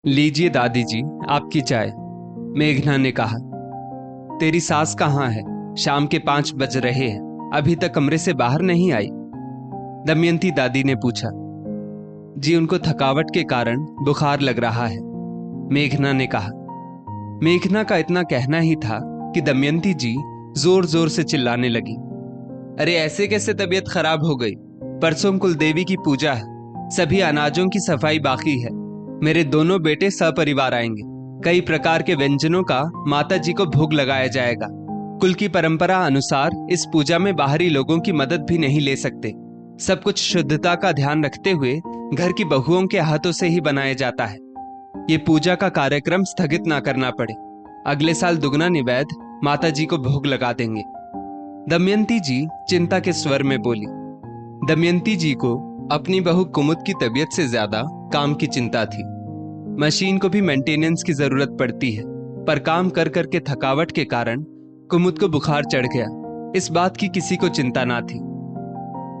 लीजिए दादी जी, आपकी चाय। मेघना ने कहा। तेरी सास कहाँ है? शाम के 5 बज रहे हैं, अभी तक कमरे से बाहर नहीं आई। दमयंती दादी ने पूछा। जी, उनको थकावट के कारण बुखार लग रहा है, मेघना ने कहा। मेघना का इतना कहना ही था कि दमयंती जी जोर जोर से चिल्लाने लगी। अरे ऐसे कैसे तबीयत खराब हो गई? परसों कुलदेवी की पूजा है, सभी अनाजों की सफाई बाकी है। मेरे दोनों बेटे सपरिवार आएंगे। कई प्रकार के व्यंजनों का माता जी को भोग लगाया जाएगा। कुल की परंपरा अनुसार इस पूजा में बाहरी लोगों की मदद भी नहीं ले सकते। सब कुछ शुद्धता का ध्यान रखते हुए घर की बहुओं के हाथों से ही बनाया जाता है। ये पूजा का कार्यक्रम स्थगित ना करना पड़े। अगले साल दुगना निवेद माता जी को भोग लगा देंगे। दमयंती जी चिंता के स्वर में बोली। दमयंती जी को अपनी बहू कुमुद की तबीयत से ज्यादा काम की चिंता थी। मशीन को भी मेंटेनेंस की जरूरत पड़ती है, पर काम कर कर के थकावट के कारण कुमुद को बुखार चढ़ गया। इस बात की किसी को चिंता ना थी।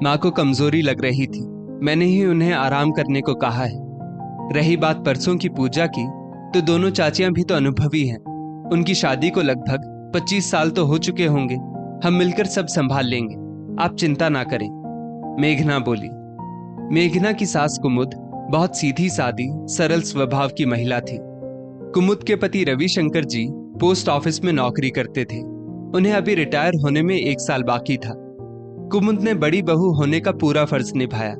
माँ को कमजोरी लग रही थी, मैंने ही उन्हें आराम करने को कहा है। रही बात परसों की पूजा की, तो दोनों चाचियां भी तो अनुभवी हैं। उनकी शादी को लगभग 25 साल तो हो चुके होंगे। हम मिलकर सब संभाल लेंगे, आप चिंता ना करें, मेघना बोली। मेघना की सास कुमुद बहुत सीधी सादी सरल स्वभाव की महिला थी। कुमुद के पति रविशंकर जी पोस्ट ऑफिस में नौकरी करते थे। उन्हें अभी रिटायर होने में 1 साल बाकी था। कुमुद ने बड़ी बहू होने का पूरा फर्ज निभाया।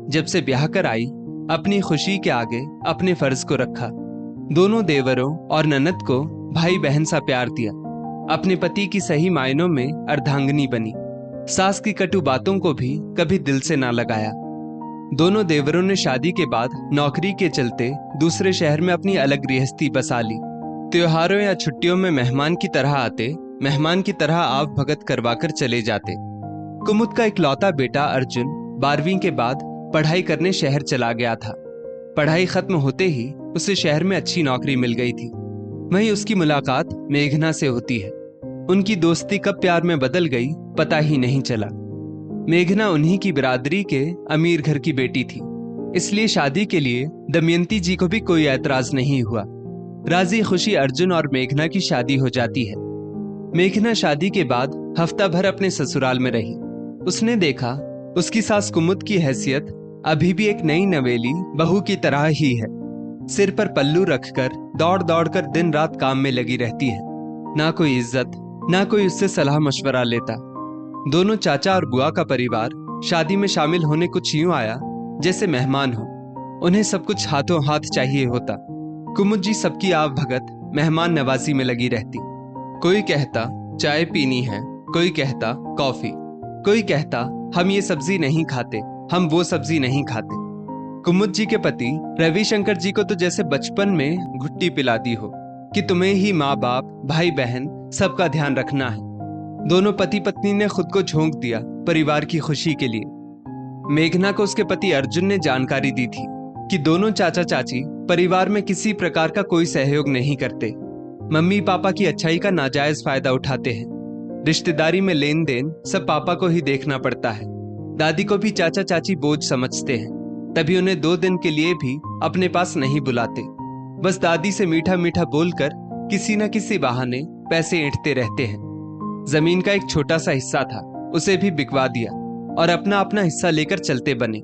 जब से ब्याह कर आई, अपनी खुशी के आगे अपने फर्ज को रखा। दोनों देवरों और ननद को भाई बहन सा प्यार दिया। अपने पति की सही मायनों में अर्धांगिनी बनी। सास की कटु बातों को भी कभी दिल से ना लगाया। दोनों देवरों ने शादी के बाद नौकरी के चलते दूसरे शहर में अपनी अलग गृहस्थी बसा ली। त्योहारों या छुट्टियों में मेहमान की तरह आते, मेहमान की तरह आव भगत करवाकर चले जाते। कुमुद का इकलौता बेटा अर्जुन 12वीं के बाद पढ़ाई करने शहर चला गया था। पढ़ाई खत्म होते ही उसे शहर में अच्छी नौकरी मिल गई थी। वहीं उसकी मुलाकात मेघना से होती है। उनकी दोस्ती कब प्यार में बदल गई पता ही नहीं चला। मेघना उन्हीं की बिरादरी के अमीर घर की बेटी थी, इसलिए शादी के लिए दमयंती जी को भी कोई ऐतराज नहीं हुआ। राजी खुशी अर्जुन और मेघना की शादी हो जाती है। मेघना शादी के बाद हफ्ता भर अपने ससुराल में रही। उसने देखा उसकी सास कुमुद की हैसियत अभी भी एक नई नवेली बहू की तरह ही है। सिर पर पल्लू रखकर दौड़ दौड़ कर दिन रात काम में लगी रहती है। ना कोई इज्जत, ना कोई उससे सलाह मशवरा लेता। दोनों चाचा और बुआ का परिवार शादी में शामिल होने कुछ यूं आया जैसे मेहमान हो। उन्हें सब कुछ हाथों हाथ चाहिए होता। कुमुद जी सबकी आव भगत मेहमान नवाजी में लगी रहती। कोई कहता चाय पीनी है, कोई कहता कॉफी, कोई कहता हम ये सब्जी नहीं खाते, हम वो सब्जी नहीं खाते। कुमुद जी के पति रविशंकर जी को तो जैसे बचपन में घुट्टी पिला दी हो कि तुम्हें ही माँ बाप भाई बहन सबका ध्यान रखना है। दोनों पति पत्नी ने खुद को झोंक दिया परिवार की खुशी के लिए। मेघना को उसके पति अर्जुन ने जानकारी दी थी कि दोनों चाचा चाची परिवार में किसी प्रकार का कोई सहयोग नहीं करते। मम्मी पापा की अच्छाई का नाजायज फायदा उठाते हैं। रिश्तेदारी में लेन देन सब पापा को ही देखना पड़ता है। दादी को भी चाचा चाची बोझ समझते हैं, तभी उन्हें 2 दिन के लिए भी अपने पास नहीं बुलाते। बस दादी से मीठा मीठा बोलकर किसी न किसी बहाने पैसे ऐंठते रहते हैं। जमीन का एक छोटा सा हिस्सा था, उसे भी बिकवा दिया और अपना अपना हिस्सा लेकर चलते बने।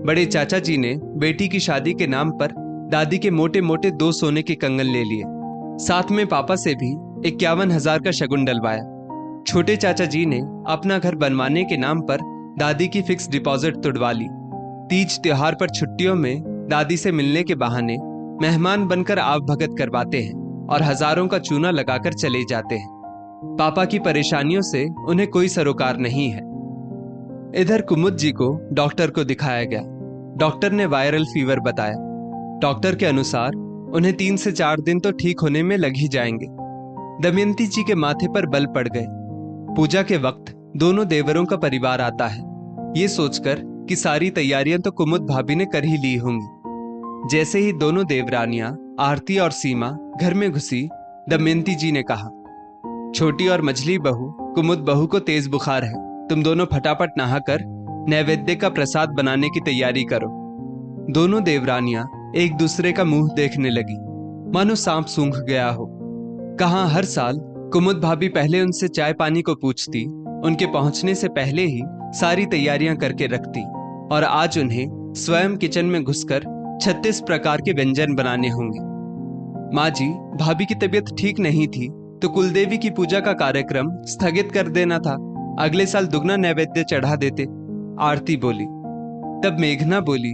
बड़े चाचा जी ने बेटी की शादी के नाम पर दादी के मोटे मोटे 2 सोने के कंगन ले लिए। साथ में पापा से भी 51,000 का शगुन डलवाया। छोटे चाचा जी ने अपना घर बनवाने के नाम पर दादी की फिक्स डिपॉजिट तुड़वा ली। तीज त्योहार पर छुट्टियों में दादी से मिलने के बहाने मेहमान बनकर आव भगत करवाते हैं और हजारों का चूना लगाकर चले जाते हैं। पापा की परेशानियों से उन्हें कोई सरोकार नहीं है। इधर कुमुद जी को डॉक्टर को दिखाया गया। डॉक्टर ने वायरल फीवर बताया। डॉक्टर के अनुसार उन्हें 3 से 4 दिन तो ठीक होने में लग ही जाएंगे। दमयंती जी के माथे पर बल पड़ गए। पूजा के वक्त दोनों देवरों का परिवार आता है, ये सोचकर कि सारी तैयारियां तो कुमुद भाभी ने कर ही ली होंगी। जैसे ही दोनों देवरानियां आरती और सीमा घर में घुसी, दमयंती जी ने कहा, छोटी और मझली बहू कुमुद बहू को तेज बुखार है, तुम दोनों फटाफट नहाकर नैवेद्य का प्रसाद बनाने की तैयारी करो। दोनों देवरानियां एक दूसरे का मुंह देखने लगी, मानो सांप सूंघ गया हो। कहाँ हर साल कुमुद भाभी पहले उनसे चाय पानी को पूछती, उनके पहुंचने से पहले ही सारी तैयारियां करके रखती, और आज उन्हें स्वयं किचन में घुसकर 36 प्रकार के व्यंजन बनाने होंगे। माँ जी, भाभी की तबीयत ठीक नहीं थी तो कुलदेवी की पूजा का कार्यक्रम स्थगित कर देना था, अगले साल दुगना नैवेद्य चढ़ा देते, आरती बोली। तब मेघना बोली,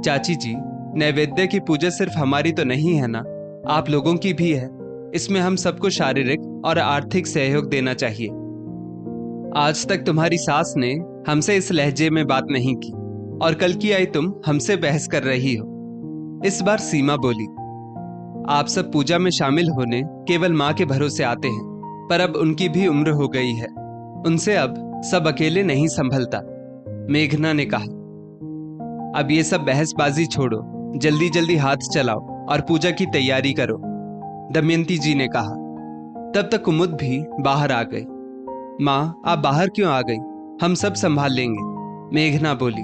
चाची जी, नैवेद्य की पूजा सिर्फ हमारी तो नहीं है ना, आप लोगों की भी है। इसमें हम सबको शारीरिक और आर्थिक सहयोग देना चाहिए। आज तक तुम्हारी सास ने हमसे इस लहजे में बात नहीं की, और कल की आई तुम हमसे बहस कर रही हो। इस बार सीमा बोली, आप सब पूजा में शामिल होने केवल माँ के भरोसे आते हैं, पर अब उनकी भी उम्र हो गई है, उनसे अब सब अकेले नहीं संभलता। मेघना ने कहा, अब ये सब बहसबाजी छोड़ो, जल्दी जल्दी हाथ चलाओ और पूजा की तैयारी करो, दमयंती जी ने कहा। तब तक कुमुद भी बाहर आ गई। माँ, आप बाहर क्यों आ गई? हम सब संभाल लेंगे, मेघना बोली।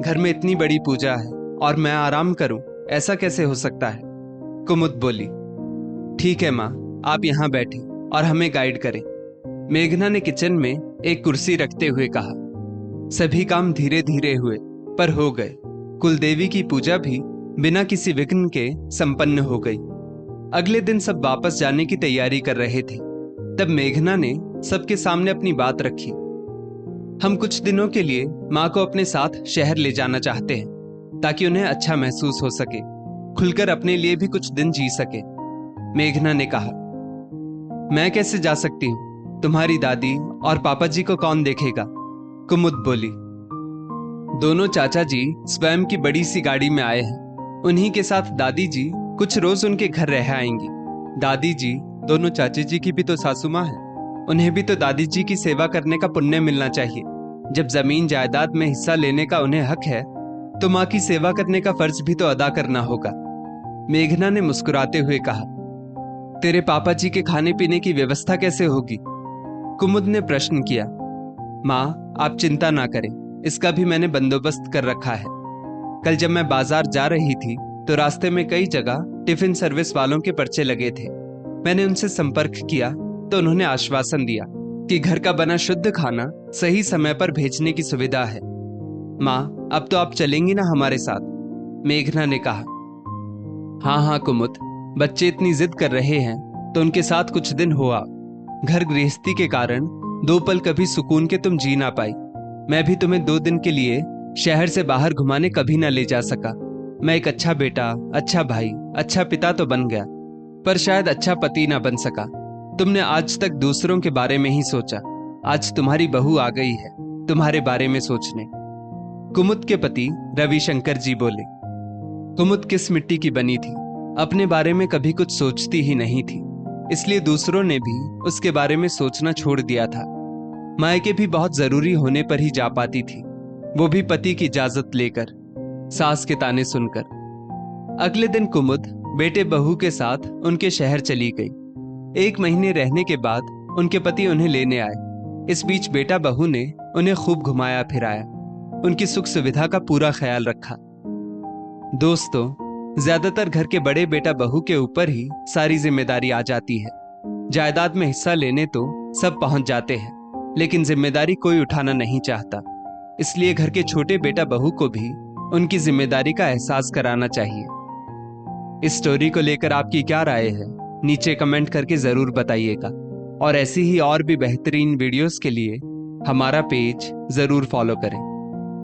घर में इतनी बड़ी पूजा है और मैं आराम करूं, ऐसा कैसे हो सकता है? कुमुद बोली। ठीक है माँ, आप यहाँ बैठे और हमें गाइड करें, मेघना ने किचन में एक कुर्सी रखते हुए कहा। सभी काम धीरे धीरे हुए, पर हो गए। कुलदेवी की पूजा भी बिना किसी विघ्न के संपन्न हो गई। अगले दिन सब वापस जाने की तैयारी कर रहे थे, तब मेघना ने सबके सामने अपनी बात रखी। हम कुछ दिनों के लिए माँ को अपने साथ शहर ले जाना चाहते हैं, ताकि उन्हें अच्छा महसूस हो सके, खुलकर अपने लिए भी कुछ दिन जी सके, मेघना ने कहा। मैं कैसे जा सकती हूँ? तुम्हारी दादी और पापा जी को कौन देखेगा? कुमुद बोली। दोनों चाचा जी स्वयं की बड़ी सी गाड़ी में आए हैं, उन्हीं के साथ दादी जी कुछ रोज उनके घर रह आएंगी। दादी जी, दोनों चाची जी की भी तो सासू माँ है, उन्हें भी तो दादी जी की सेवा करने का पुण्य मिलना चाहिए। जब जमीन जायदाद में हिस्सा लेने का उन्हें हक है, तो माँ की सेवा करने का फर्ज भी तो अदा करना होगा, मेघना ने मुस्कुराते हुए कहा। तेरे पापा जी के खाने पीने की व्यवस्था कैसे होगी? कुमुद ने प्रश्न किया। माँ, आप चिंता ना करें, इसका भी मैंने बंदोबस्त कर रखा है। कल जब मैं बाजार जा रही थी तो रास्ते में कई जगह टिफिन सर्विस वालों के पर्चे लगे थे। मैंने उनसे संपर्क किया तो उन्होंने आश्वासन दिया कि घर का बना शुद्ध खाना सही समय पर भेजने की सुविधा है। माँ, अब तो आप चलेंगी ना हमारे साथ? मेघना ने कहा। हाँ हाँ कुमुद, बच्चे इतनी जिद कर रहे हैं तो उनके साथ कुछ दिन हो आओ। घर गृहस्थी के कारण 2 पल कभी सुकून के तुम जी ना पाई। मैं भी तुम्हें 2 दिन के लिए शहर से बाहर घुमाने कभी ना ले जा सका। मैं एक अच्छा बेटा, अच्छा भाई, अच्छा पिता तो बन गया, पर शायद अच्छा पति ना बन सका। तुमने आज तक दूसरों के बारे में ही सोचा, आज तुम्हारी बहू आ गई है तुम्हारे बारे में सोचने। कुमुद के पति रविशंकर जी बोले। कुमुद किस मिट्टी की बनी थी, अपने बारे में कभी कुछ सोचती ही नहीं थी, इसलिए दूसरों ने भी उसके बारे में सोचना छोड़ दिया था। मायके भी बहुत जरूरी होने पर ही जा पाती थी, वो भी पति की इजाजत लेकर, सास के ताने सुनकर। अगले दिन कुमुद बेटे बहू के साथ उनके शहर चली गई। 1 महीने रहने के बाद उनके पति उन्हें लेने आए। इस बीच बेटा बहू ने उन्हें खूब घुमाया फिराया, उनकी सुख सुविधा का पूरा ख्याल रखा। दोस्तों, ज्यादातर घर के बड़े बेटा बहू के ऊपर ही सारी जिम्मेदारी आ जाती है। जायदाद में हिस्सा लेने तो सब पहुंच जाते हैं, लेकिन जिम्मेदारी कोई उठाना नहीं चाहता। इसलिए घर के छोटे बेटा बहू को भी उनकी जिम्मेदारी का एहसास कराना चाहिए। इस स्टोरी को लेकर आपकी क्या राय है, नीचे कमेंट करके जरूर बताइएगा, और ऐसी ही और भी बेहतरीन वीडियोस के लिए हमारा पेज जरूर फॉलो करें।